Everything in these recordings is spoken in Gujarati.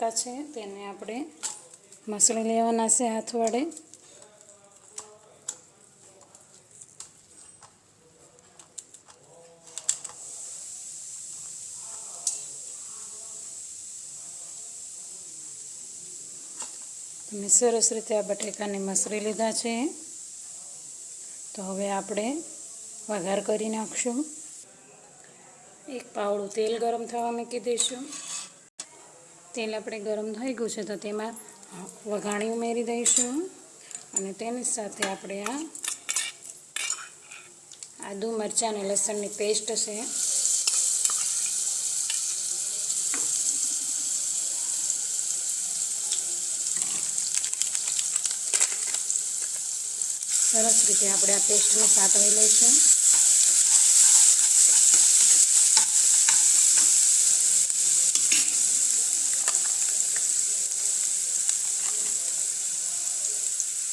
બટેકા છે તેને આપણે મસળી લેવાના છે હાથ વડે. મેં સરસ રીતે આ બટેકાને મસળી લીધા છે. તો હવે આપણે વઘાર કરી નાખશું. એક પાવડું તેલ ગરમ થવા મૂકી દઈશું. તેલ આપણે ગરમ થઈ ગયું છે તો તેમાં વઘાણી ઉમેરી દઈશું અને તેની સાથે આપણે આ આદુ મરચાં અને લસણની પેસ્ટ છે સરસ રીતે આપણે આ પેસ્ટને સાતળી લઈશું.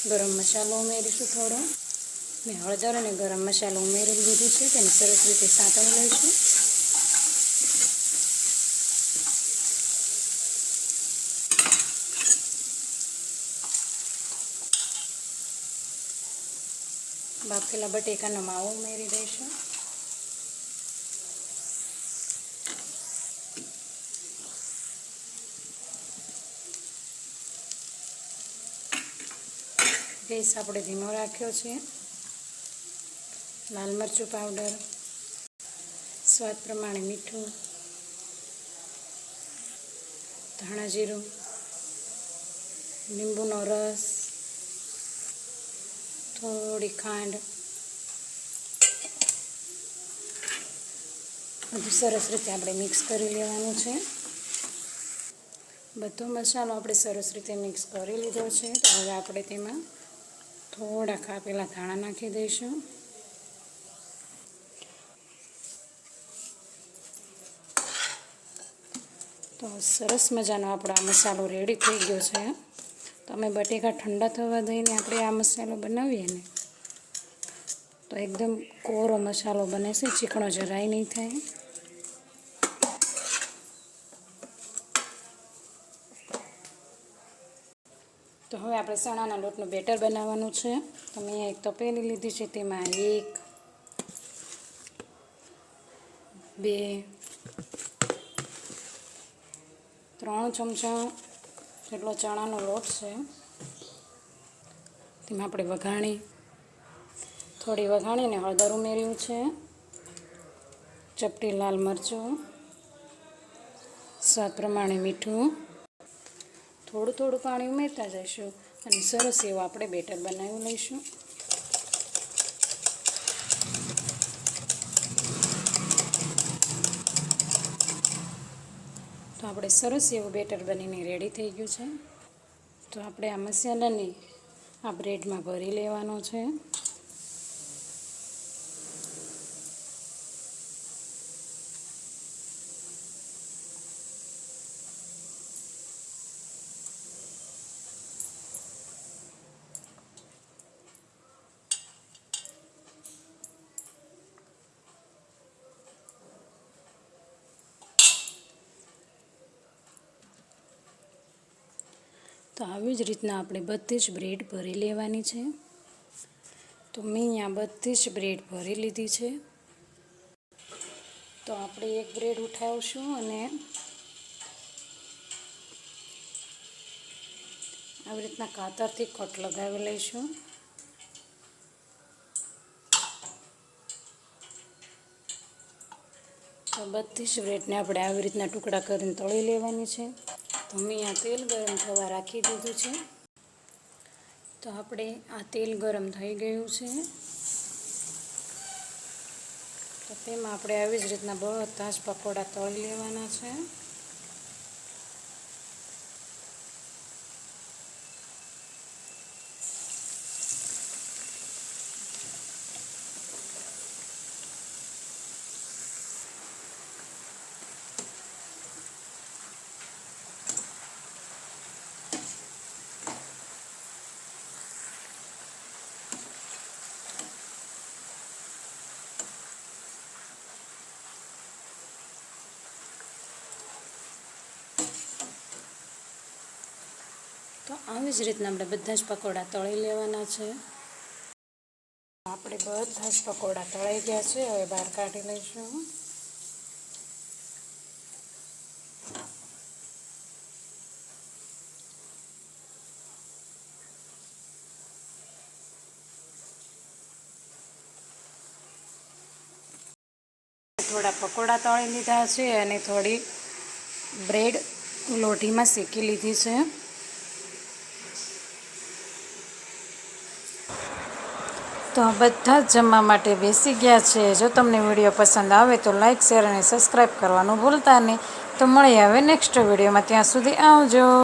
ગરમ મસાલો ઉમેરીશું થોડો. મેં હળદર અને ગરમ મસાલો ઉમેરી લીધું છે તેને સરસ રીતે સાતળી લઈશું. બાફેલા બટેકાનો માવો ઉમેરી દઈશું. ગેસ આપણે ધીમો રાખ્યો છે. લાલ મરચું પાવડર, સ્વાદ પ્રમાણે મીઠું, ધાણા જીરું, લીંબુનો રસ, થોડી ખાંડ, બધું સરસ રીતે આપણે મિક્સ કરી લેવાનું છે. બધો મસાલો આપણે સરસ રીતે મિક્સ કરી લીધો છે. તો હવે આપણે તેમાં થોડા કાપેલા ધાણા નાખી દઈશું. તો સરસ મજાનો આપણો આ મસાલો રેડી થઈ ગયો છે. તમે બટેકા ઠંડા થવા દઈને આપણે આ મસાલો બનાવીએ ને તો એકદમ કોરો મસાલો બને છે, ચીકણો જરાય નહીં થાય. તો હવે આપણે ચણાના લોટનું બેટર બનાવવાનું છે. તો મેં એક તપેલી લીધી છે, તેમાં 1, 2, 3 ચમચા જેટલો ચણાનો લોટ છે. તેમાં આપણે થોડી વઘાણીને હળદર ઉમેર્યું છે, ચપટી લાલ મરચું, સ્વાદ પ્રમાણે મીઠું, થોડું પાણી ઉમેરતા જઈશું અને સરસ એવું આપણે બેટર બનાવી લઈશું. તો આપણે સરસ એવું બેટર બનીને રેડી થઈ ગયું છે. તો આપણે આ મસાલાને આ બ્રેડમાં ભરી લેવાનો છે. તો આવી જ રીતના આપણે બધી જ બ્રેડ ભરી લેવાની છે. તો મેં અહીંયા બધી જ બ્રેડ ભરી લીધી છે. તો આપણે એક બ્રેડ ઉઠાવશું અને આવી રીતના કાતરથી કટ લગાવી લઈશું. તો બધી જ બ્રેડને આપણે આવી રીતના ટુકડા કરીને તળી લેવાની છે. તો મેં અહીંયા તેલ ગરમ થવા રાખી દીધું છે. તો આપણે આ તેલ ગરમ થઈ ગયું છે. તો તેમાં આપણે આવી જ રીતના બધા જ પકોડા તળી લેવાના છે. તો આવી જ રીતના આપણે બધા જ પકોડા તળી લેવાના છે. આપણે બધા જ પકોડા તળાઈ ગયા છે. હવે બહાર કાઢી લઈશું. થોડા પકોડા તળી લીધા છે અને થોડી બ્રેડ લોઢીમાં શેકી લીધી છે. તો બધા જ જમવા માટે બેસી ગયા છે. જો તમને વિડીયો પસંદ આવે તો લાઇક, શેર અને સબસ્ક્રાઈબ કરવાનું ભૂલતા નહીં. તો મળીએ હવે નેક્સ્ટ વિડીયોમાં. ત્યાં સુધી આવજો.